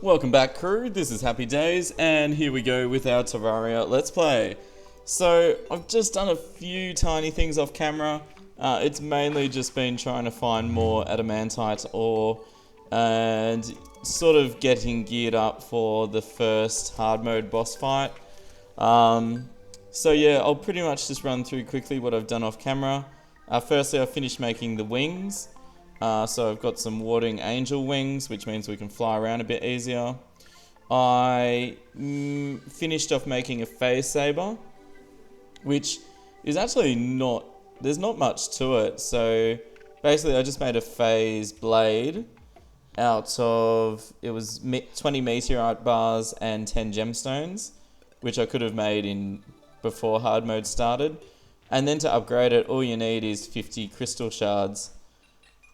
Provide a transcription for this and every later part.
Welcome back, crew. This is Happy Days, and here we go with our Terraria Let's Play. So, I've just done a few tiny things off camera. It's mainly just been trying to find more adamantite ore and sort of getting geared up for the first hard mode boss fight. So yeah, I'll pretty much just run through quickly what I've done off camera. Firstly, I finished making the wings. So I've got some warding angel wings, which means we can fly around a bit easier. I finished off making a phase saber, which is actually not, there's not much to it. So basically I just made a phase blade out of, it was 20 meteorite bars and 10 gemstones, which I could have made in before hard mode started. And then to upgrade it, all you need is 50 crystal shards.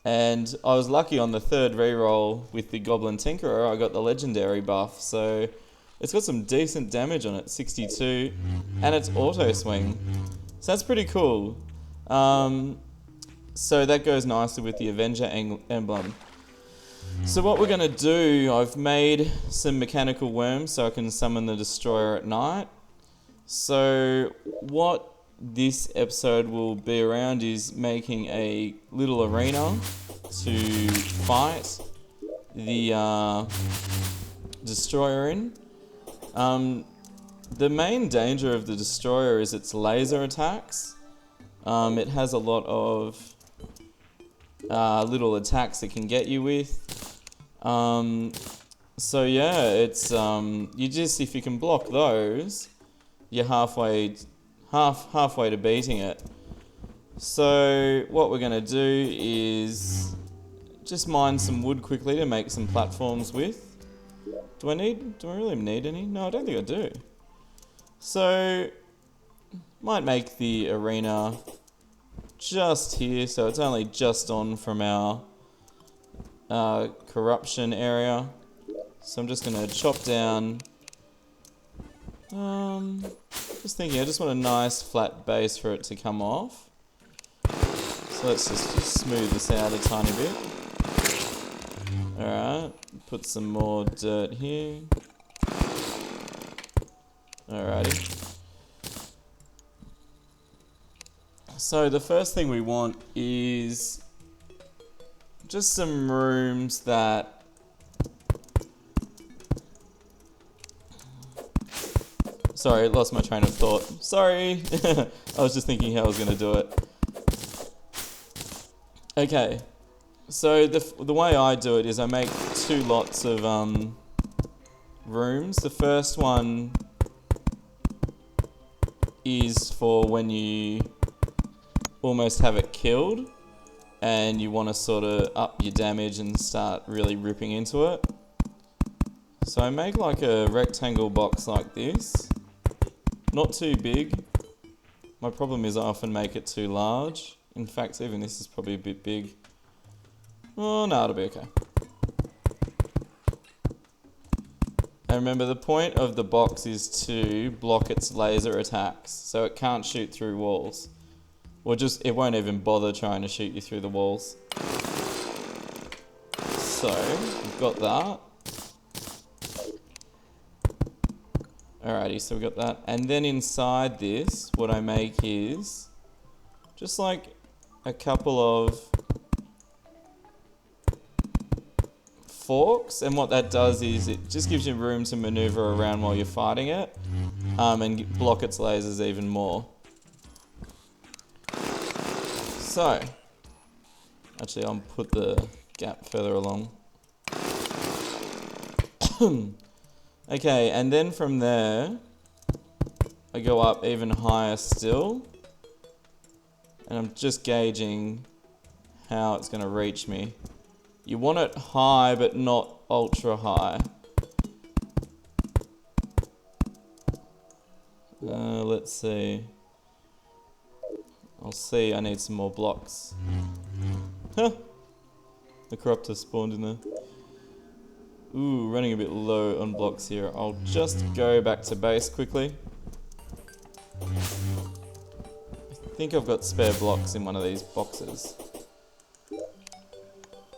And I was lucky on the third reroll with the Goblin Tinkerer, I got the legendary buff. So it's got some decent damage on it, 62, and it's auto swing. So that's pretty cool. So that goes nicely with the Avenger emblem. So what we're going to do, I've made some mechanical worms so I can summon the Destroyer at night. So what this episode will be around is making a little arena to fight the Destroyer in. The main danger of the Destroyer is its laser attacks. It has a lot of little attacks it can get you with. So yeah, it's you just, if you can block those, you're halfway to beating it. So what we're going to do is just mine some wood quickly to make some platforms with. Do I really need any? No, I don't think I do. So might make the arena just here, so it's only just on from our corruption area. So I'm just going to chop down. Just thinking, I just want a nice flat base for it to come off. So let's just smooth this out a tiny bit. Alright, put some more dirt here. Alrighty. So the first thing we want is just some rooms that Sorry, lost my train of thought. Sorry. I was just thinking how I was going to do it. Okay. So the way I do it is I make two lots of rooms. The first one is for when you almost have it killed and you want to sort of up your damage and start really ripping into it. So I make like a rectangle box like this. Not too big. My problem is I often make it too large. In fact, even this is probably a bit big. Oh, no, it'll be okay. And remember, the point of the box is to block its laser attacks, so it can't shoot through walls. Or just, it won't even bother trying to shoot you through the walls. So, we've got that. Alrighty, so we got that. And then inside this, what I make is just like a couple of forks. And what that does is it just gives you room to maneuver around while you're fighting it, and block its lasers even more. So, actually I'll put the gap further along. Okay, and then from there, I go up even higher still. And I'm just gauging how it's going to reach me. You want it high, but not ultra high. Let's see. I'll see, I need some more blocks. Huh! The corruptor spawned in there. Ooh, running a bit low on blocks here. I'll just go back to base quickly. I think I've got spare blocks in one of these boxes.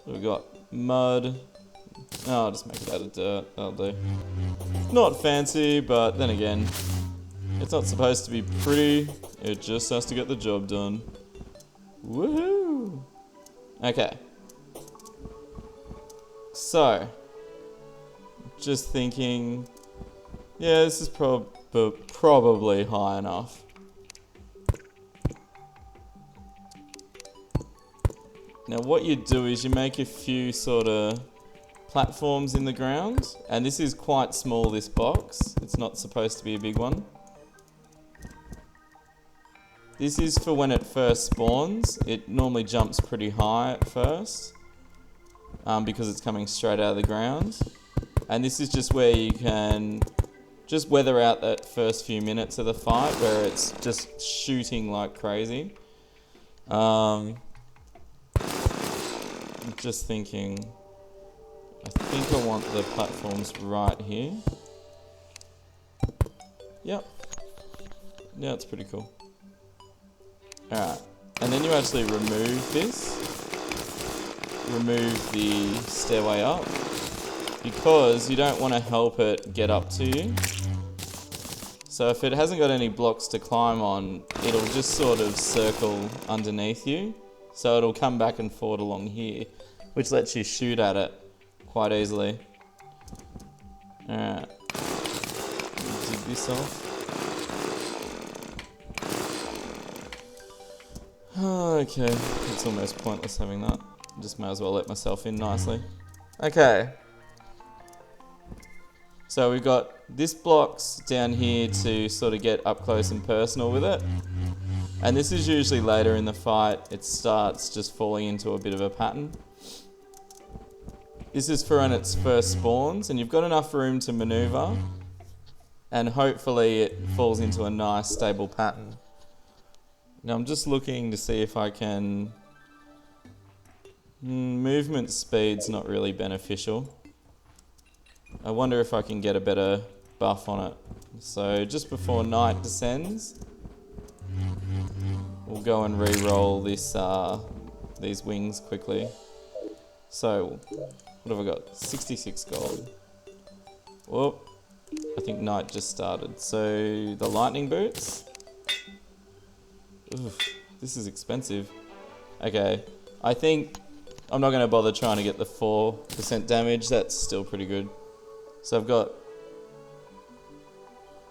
We've got mud, Oh, I'll just make it out of dirt. That'll do. Not fancy, but then again, it's not supposed to be pretty. It just has to get the job done. Woohoo! Okay. So, just thinking, yeah, this is probably high enough. Now what you do is you make a few sort of platforms in the ground, and this is quite small, this box. It's not supposed to be a big one. This is for when it first spawns. It normally jumps pretty high at first, because it's coming straight out of the ground. And this is just where you can just weather out that first few minutes of the fight where it's just shooting like crazy. I'm just thinking, I think I want the platforms right here. Yep. Yeah, it's pretty cool. Alright, and then you actually remove this. Remove the stairway up, because you don't want to help it get up to you. So if it hasn't got any blocks to climb on, it'll just sort of circle underneath you. So it'll come back and forth along here, which lets you shoot at it quite easily. Alright, dig this off. Okay, it's almost pointless having that. Just may as well let myself in nicely. Okay. So we've got this blocks down here to sort of get up close and personal with it. And this is usually later in the fight. It starts just falling into a bit of a pattern. This is for when it first spawns, and you've got enough room to maneuver. And hopefully it falls into a nice stable pattern. Now I'm just looking to see if I can... movement speed's not really beneficial. I wonder if I can get a better buff on it. So just before night descends, we'll go and re-roll this, these wings quickly. So, what have I got? 66 gold. Whoop. I think night just started. So, the lightning boots. Oof, this is expensive. Okay, I think I'm not going to bother trying to get the 4% damage. That's still pretty good. So I've got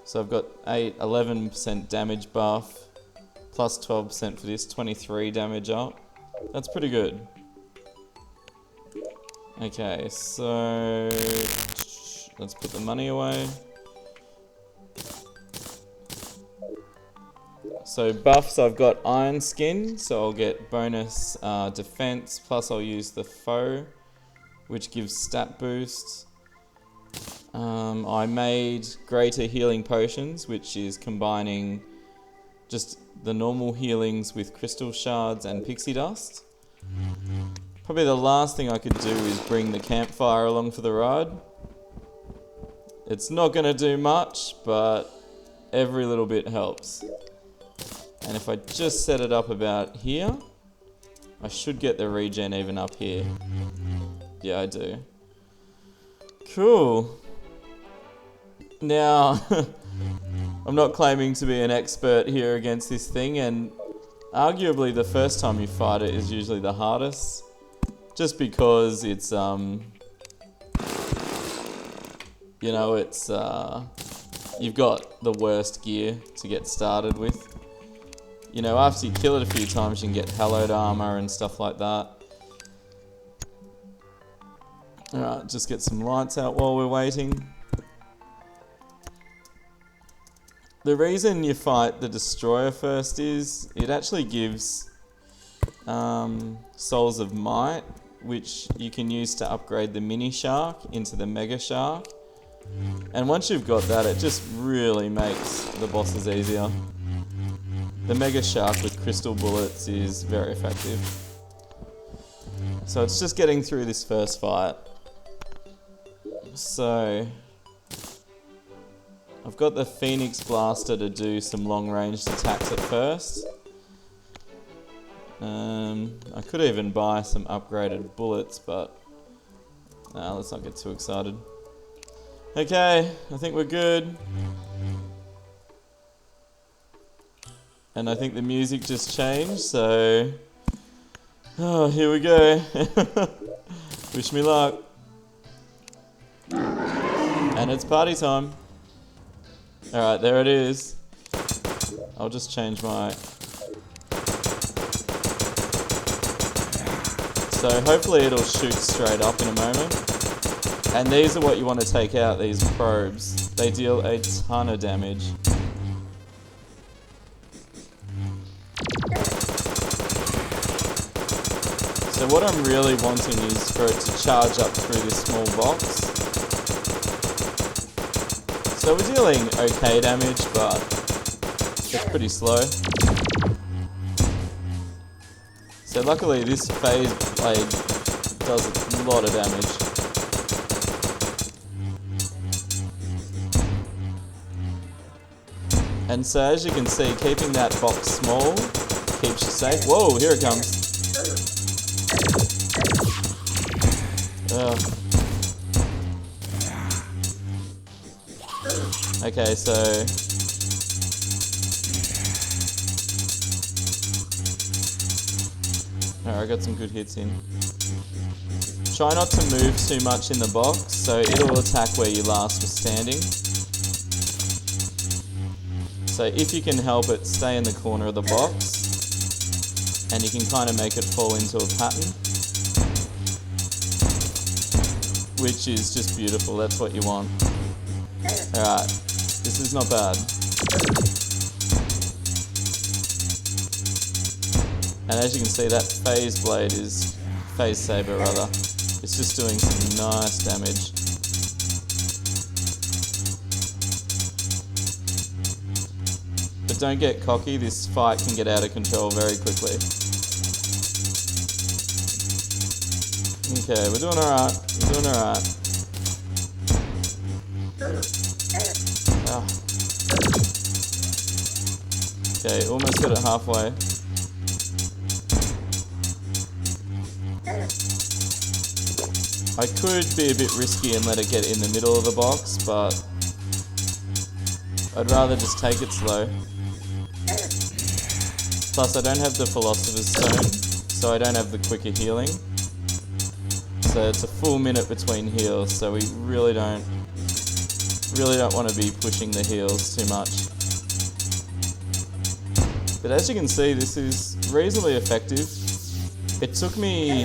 11% damage buff, plus 12% for this, 23 damage up. That's pretty good. Okay, so let's put the money away. So buffs, I've got Iron Skin, so I'll get bonus defense, plus I'll use the foe, which gives stat boosts. I made greater healing potions, which is combining just the normal healings with crystal shards and pixie dust. Probably the last thing I could do is bring the campfire along for the ride. It's not going to do much, but every little bit helps. And if I just set it up about here, I should get the regen even up here. Yeah, I do. Cool. Now, I'm not claiming to be an expert here against this thing, and arguably the first time you fight it is usually the hardest. Just because it's, you know, it's, you've got the worst gear to get started with. You know, after you kill it a few times, you can get hallowed armor and stuff like that. Alright, just get some lights out while we're waiting. The reason you fight the Destroyer first is it actually gives Souls of Might, which you can use to upgrade the Mini Shark into the Mega Shark. And once you've got that, it just really makes the bosses easier. The Mega Shark with crystal bullets is very effective. So it's just getting through this first fight. So I've got the Phoenix Blaster to do some long-ranged attacks at first. I could even buy some upgraded bullets, but Nah, let's not get too excited. Okay, I think we're good. And I think the music just changed, so... Oh, here we go. Wish me luck. And it's party time. Alright, there it is. I'll just change my... So hopefully it'll shoot straight up in a moment. And these are what you want to take out, these probes. They deal a ton of damage. So what I'm really wanting is for it to charge up through this small box. So we're dealing okay damage, but it's pretty slow. So luckily this phase blade does a lot of damage. And so as you can see, keeping that box small keeps you safe. Whoa, here it comes. Okay, so... Alright, I got some good hits in. Try not to move too much in the box, so it'll attack where you last were standing. So if you can help it, stay in the corner of the box, and you can kind of make it fall into a pattern, which is just beautiful. That's what you want. Alright, this is not bad. And as you can see, that phase saber rather, it's just doing some nice damage. But don't get cocky, this fight can get out of control very quickly. Okay, we're doing alright. We're doing alright. Okay, almost got it halfway. I could be a bit risky and let it get in the middle of the box, but I'd rather just take it slow. Plus I don't have the Philosopher's Stone, so I don't have the quicker healing. So it's a full minute between heals, so we really don't want to be pushing the heals too much. But as you can see, this is reasonably effective. It took me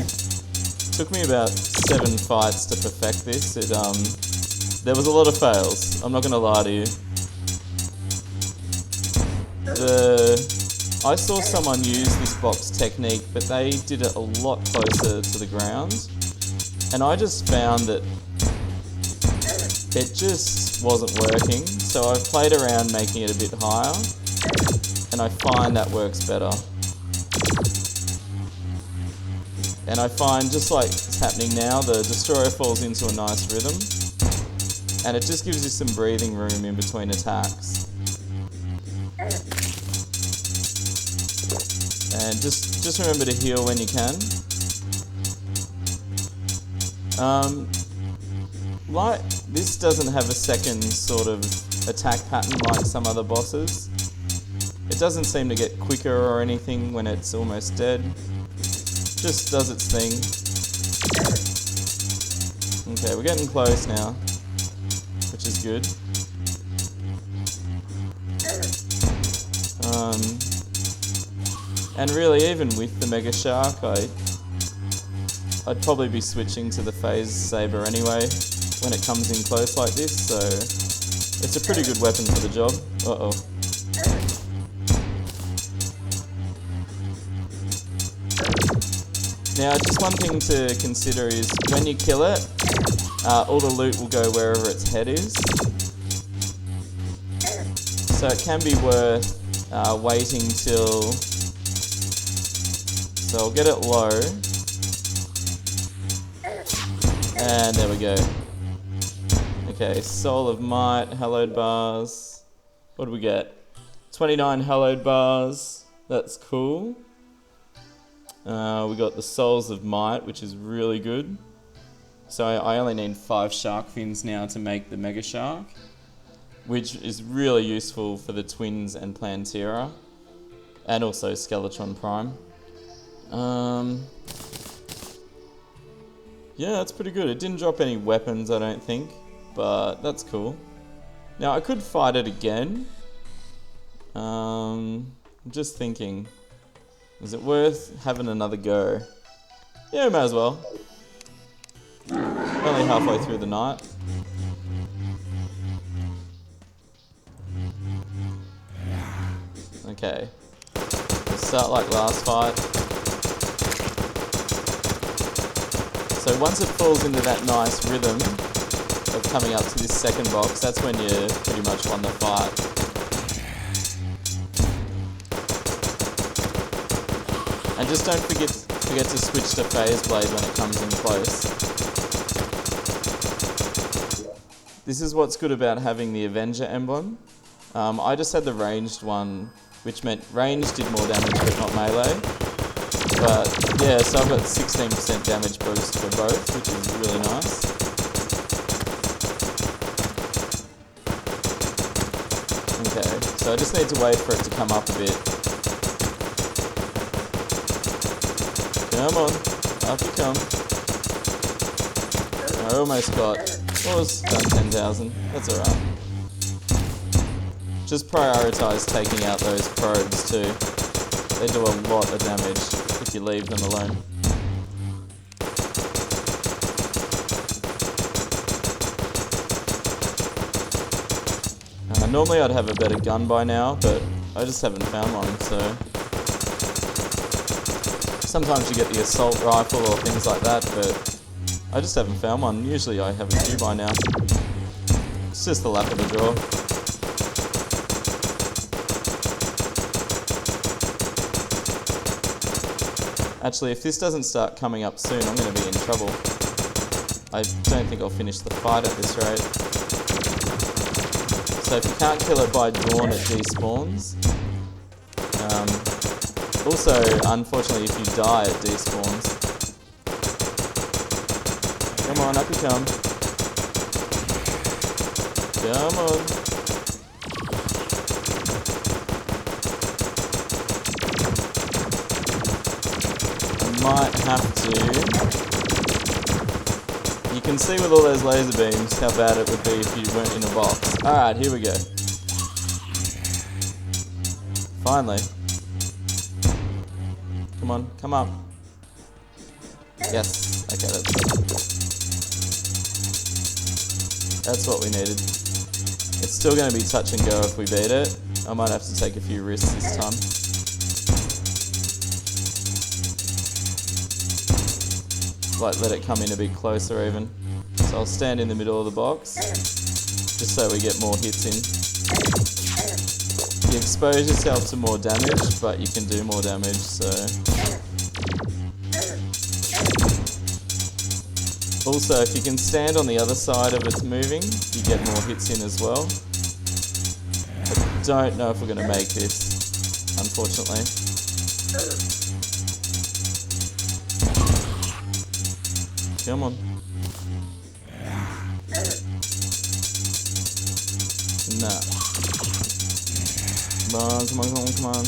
about 7 fights to perfect this. There was a lot of fails, I'm not going to lie to you. I saw someone use this box technique, but they did it a lot closer to the ground. And I just found that it just wasn't working. So I've played around making it a bit higher, and I find that works better. And I find, just like it's happening now, the Destroyer falls into a nice rhythm, and it just gives you some breathing room in between attacks. And just remember to heal when you can. Like, this doesn't have a second sort of attack pattern like some other bosses. It doesn't seem to get quicker or anything when it's almost dead. Just does its thing. Okay, we're getting close now, which is good. And really, even with the Mega Shark, I'd probably be switching to the Phase Saber anyway when it comes in close like this, so it's a pretty good weapon for the job. Uh-oh. Now, just one thing to consider is when you kill it, all the loot will go wherever its head is. So it can be worth waiting till... So I'll get it low. And there we go. Okay, Soul of Might, hallowed bars. What do we get? 29 hallowed bars. That's cool. We got the Souls of Might, which is really good. So I only need 5 shark fins now to make the mega shark, which is really useful for the twins and Plantera, and also Skeletron Prime. Yeah, that's pretty good. It didn't drop any weapons, I don't think, but that's cool. Now I could fight it again. I'm just thinking, is it worth having another go? Yeah, might as well. Only halfway through the night. Okay. We'll start like last fight. So once it falls into that nice rhythm of coming up to this second box, that's when you pretty much won the fight. And just don't forget to switch to Phase Blade when it comes in close. This is what's good about having the Avenger emblem. I just had the ranged one, which meant range did more damage but not melee. But yeah, so I've got 16% damage boost for both, which is really nice. Okay, so I just need to wait for it to come up a bit. Come on, up you come. I almost done 10,000, that's alright. Just prioritise taking out those probes too. They do a lot of damage if you leave them alone. Normally I'd have a better gun by now, but I just haven't found one, so... Sometimes you get the assault rifle or things like that, but I just haven't found one. Usually I have a few by now. It's just the luck of the draw. Actually, if this doesn't start coming up soon, I'm going to be in trouble. I don't think I'll finish the fight at this rate. So if you can't kill it by dawn, it despawns. Also, unfortunately, if you die, it despawns. Come on, up you come. Come on. Might have to. You can see with all those laser beams how bad it would be if you weren't in a box. Alright, here we go. Finally. Come on, come up. Yes. Okay, that's what we needed. It's still going to be touch and go if we beat it. I might have to take a few risks this time. Like let it come in a bit closer even. So I'll stand in the middle of the box, just so we get more hits in. The exposures help to more damage, but you can do more damage, so... Also, if you can stand on the other side of it's moving, you get more hits in as well. I don't know if we're going to make this, unfortunately. Come on. Nah. Come on, come on, come on, come on.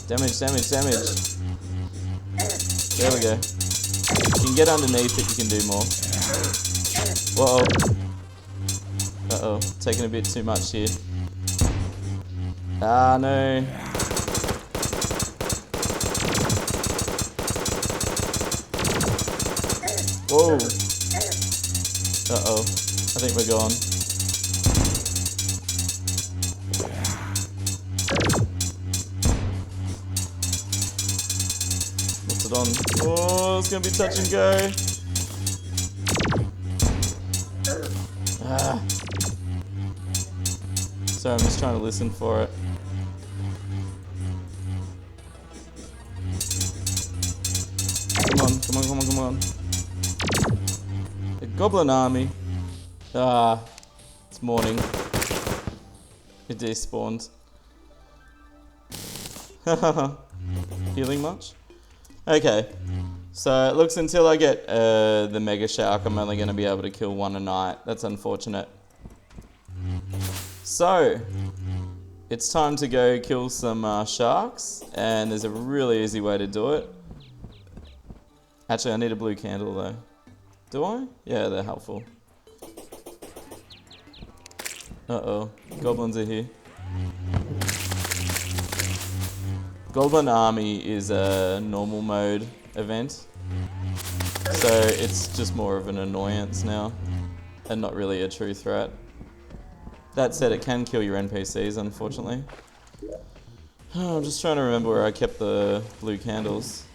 Damage, damage, damage. There we go. If you can get underneath it, you can do more. Whoa. Uh-oh, taking a bit too much here. Ah, no. Whoa. Uh-oh. I think we're gone. What's it on? Oh, it's gonna be touch and go. Ah. Sorry, I'm just trying to listen for it. Come on, come on, come on, come on. The goblin army. Ah, it's morning. It despawned. Healing much? Okay. So it looks until I get the Mega Shark, I'm only going to be able to kill one a night. That's unfortunate. So, it's time to go kill some sharks, and there's a really easy way to do it. Actually, I need a blue candle though. Do I? Yeah, they're helpful. Uh-oh, goblins are here. Goblin Army is a normal mode event, so it's just more of an annoyance now, and not really a true threat. That said, it can kill your NPCs, unfortunately. I'm just trying to remember where I kept the blue candles.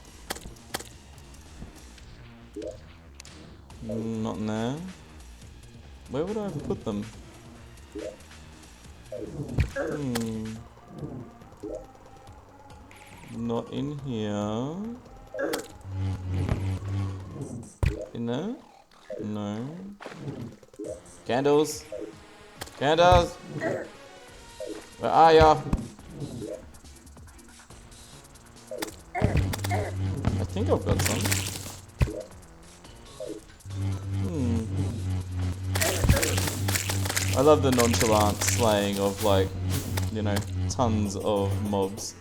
Not in there. Where would I have put them? Not in here. In there? No. Candles! Candles! Where are ya? I think I've got some. I love the nonchalant slaying of, like, you know, tons of mobs.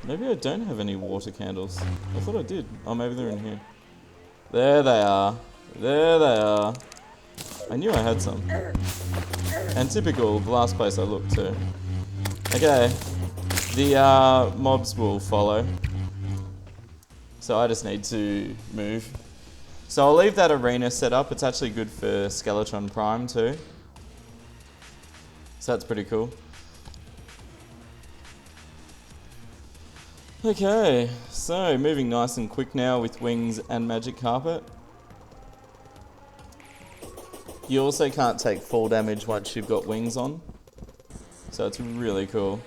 Maybe I don't have any water candles. I thought I did. Oh, maybe they're in here. There they are. There they are. I knew I had some. And typical, the last place I looked too. Okay. The mobs will follow. So I just need to move. So I'll leave that arena set up. It's actually good for Skeletron Prime too. So that's pretty cool. Okay, so moving nice and quick now with wings and magic carpet. You also can't take fall damage once you've got wings on. So it's really cool.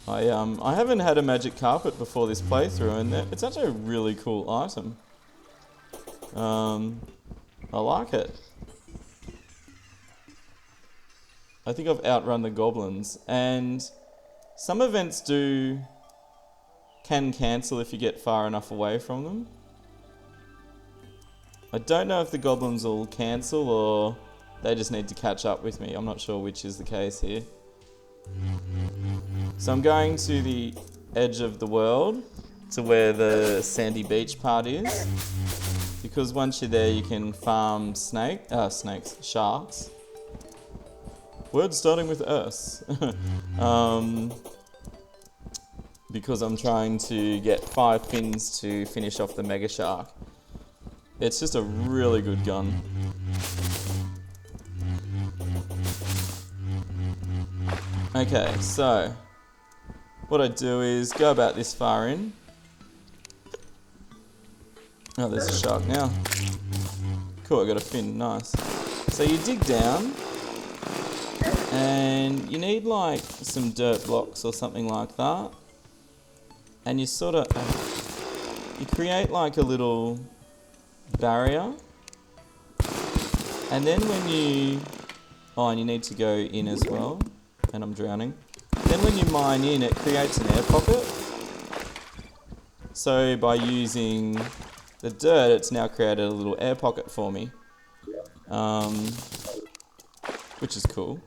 I haven't had a magic carpet before this playthrough, and it's actually a really cool item. I like it. I think I've outrun the goblins, and some events can cancel if you get far enough away from them. I don't know if the goblins will cancel or they just need to catch up with me. I'm not sure which is the case here. So I'm going to the edge of the world, to where the sandy beach part is, because once you're there you can farm sharks. Words starting with S. Because I'm trying to get 5 fins to finish off the Mega Shark. It's just a really good gun. Okay, so what I do is go about this far in. Oh, there's a shark now. Cool, I got a fin, nice. So you dig down, and you need like some dirt blocks or something like that. And you sort of, you create like a little barrier. And then when you, and you need to go in as well. And I'm drowning. Then when you mine in, it creates an air pocket. So by using the dirt, it's now created a little air pocket for me. Which is cool.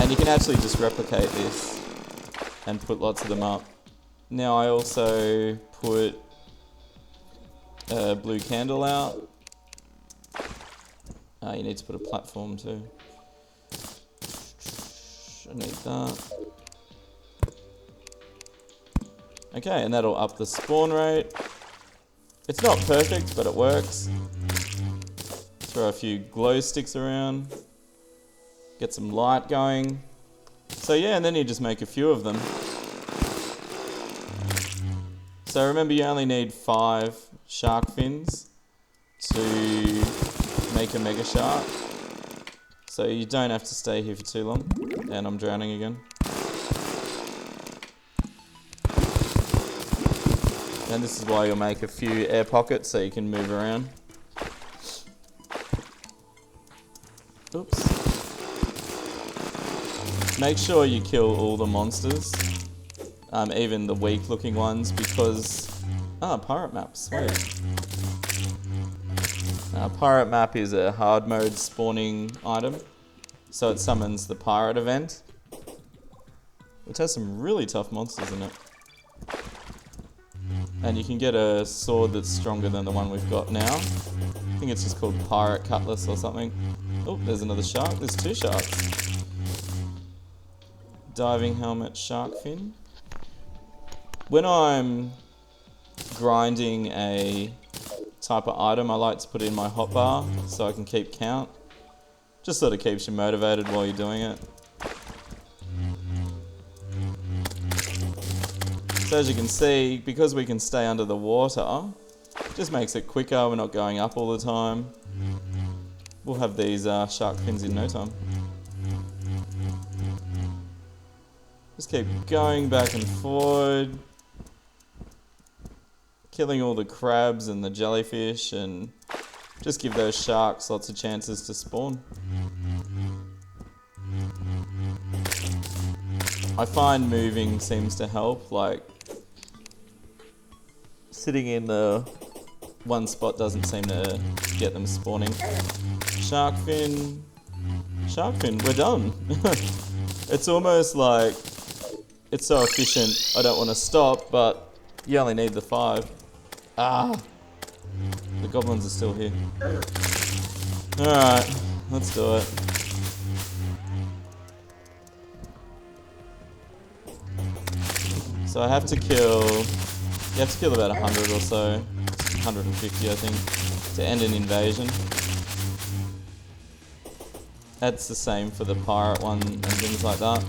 And you can actually just replicate this and put lots of them up. Now I also put a blue candle out. You need to put a platform too. I need that. Okay, and that'll up the spawn rate. It's not perfect, but it works. Throw a few glow sticks around. Get some light going. So yeah, and then you just make a few of them. So remember, you only need 5 shark fins to make a Mega Shark. So you don't have to stay here for too long. And I'm drowning again. And this is why you'll make a few air pockets so you can move around. Oops. Make sure you kill all the monsters even the weak looking ones, because... Ah, pirate map, sweet. Pirate map is a hard mode spawning item, so it summons the pirate event, which has some really tough monsters in it. And you can get a sword that's stronger than the one we've got now. I think it's just called Pirate Cutlass or something. Oh, there's another shark. There's 2 sharks. Diving helmet, shark fin. When I'm grinding a type of item, I like to put it in my hotbar so I can keep count. Just sort of keeps you motivated while you're doing it. So as you can see, because we can stay under the water, it just makes it quicker. We're not going up all the time. We'll have these shark fins in no time. Just keep going back and forward, killing all the crabs and the jellyfish, and just give those sharks lots of chances to spawn. I find moving seems to help, like sitting in the one spot doesn't seem to get them spawning. Shark fin, we're done. It's almost like it's so efficient I don't want to stop, but you only need the 5. Ah, the goblins are still here. Alright, let's do it. So I have to kill, you have to kill about 100 or so, 150 I think, to end an invasion. That's the same for the pirate one and things like that.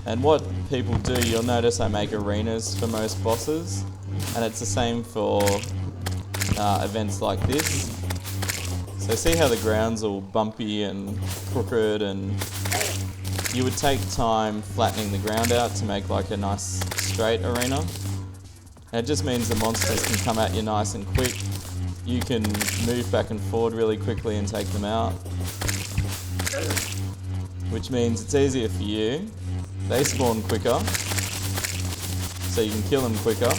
And what people do, you'll notice I make arenas for most bosses, and it's the same for events like this. So see how the ground's all bumpy and crooked, and you would take time flattening the ground out to make like a nice straight arena. And it just means the monsters can come at you nice and quick. You can move back and forward really quickly and take them out, which means it's easier for you. They spawn quicker, so you can kill them quicker.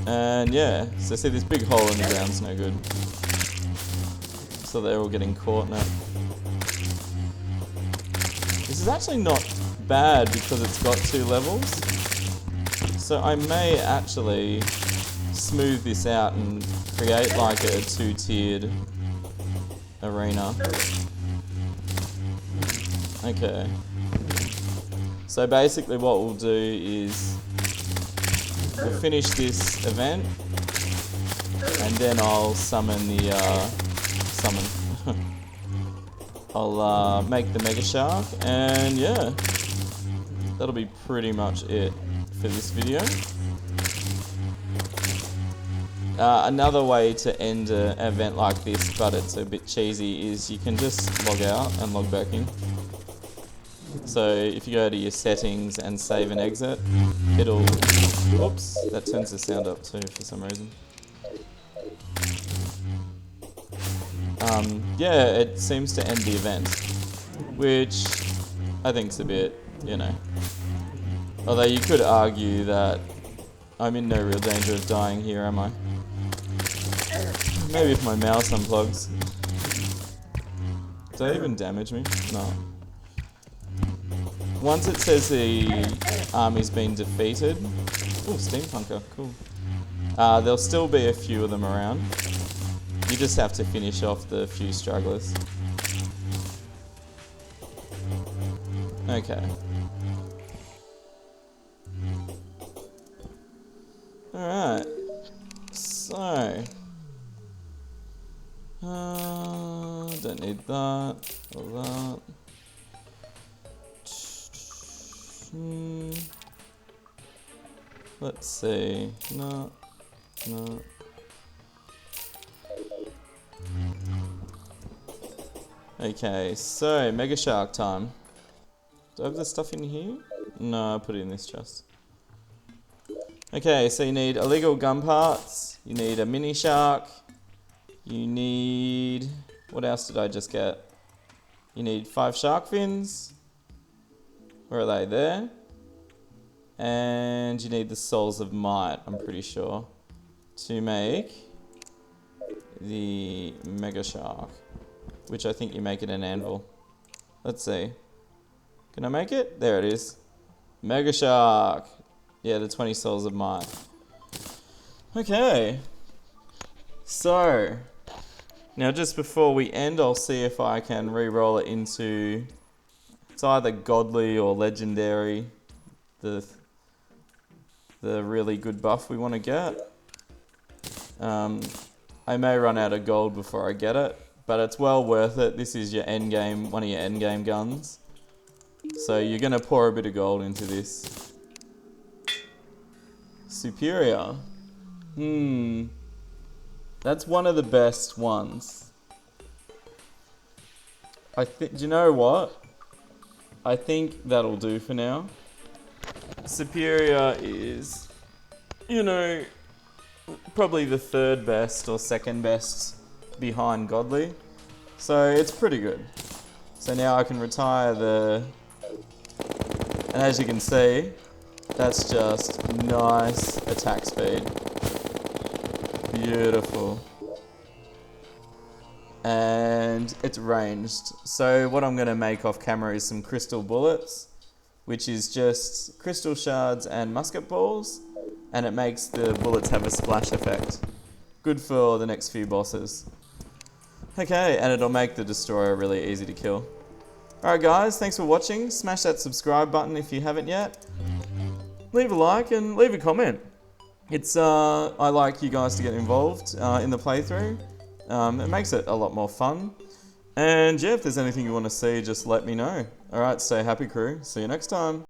And yeah, so see this big hole in the ground's no good. So they're all getting caught now. This is actually not bad because it's got 2 levels. So I may actually smooth this out and create like a 2-tiered arena. Okay. So basically what we'll do is we'll finish this event and then I'll summon the I'll make the mega shark, and yeah, that'll be pretty much it for this video. Another way to end an event like this, but it's a bit cheesy, is you can just log out and log back in. So if you go to your settings and save and exit, it'll, whoops, that turns the sound up too for some reason. Yeah, it seems to end the event, which I think's a bit, you know. Although you could argue that I'm in no real danger of dying here, am I? Maybe if my mouse unplugs. Did that even damage me? No. Once it says the army's been defeated... Oh, steampunker, cool. There'll still be a few of them around. You just have to finish off the few stragglers. Okay. Alright. So... don't need that, or that. Let's see. No. Okay, so Mega Shark time. Do I have the stuff in here? No, I'll put it in this chest. Okay, so you need illegal gun parts, you need a mini shark, you need... What else did I just get? You need 5 shark fins. Where are they? There. And you need the souls of might, I'm pretty sure, to make the mega shark, which I think you make it an anvil. Let's see. Can I make it? There it is. Mega shark. Yeah, the 20 souls of might. Okay. So, now just before we end, I'll see if I can re-roll it into... It's either godly or legendary. The really good buff we want to get. I may run out of gold before I get it, but it's well worth it. This is your end game, one of your end game guns. So you're going to pour a bit of gold into this. Superior. That's one of the best ones. Do you know what? I think that'll do for now. Superior is, you know, probably the third best or second best behind godly. So it's pretty good. So now I can retire and as you can see, that's just nice attack speed. Beautiful. And it's ranged. So what I'm going to make off camera is some crystal bullets, which is just crystal shards and musket balls, and it makes the bullets have a splash effect. Good for the next few bosses. Okay, and it'll make the destroyer really easy to kill. Alright guys, thanks for watching. Smash that subscribe button if you haven't yet. Leave a like and leave a comment. I like you guys to get involved in the playthrough. It makes it a lot more fun. And yeah, if there's anything you want to see, just let me know. Alright, stay happy crew. See you next time.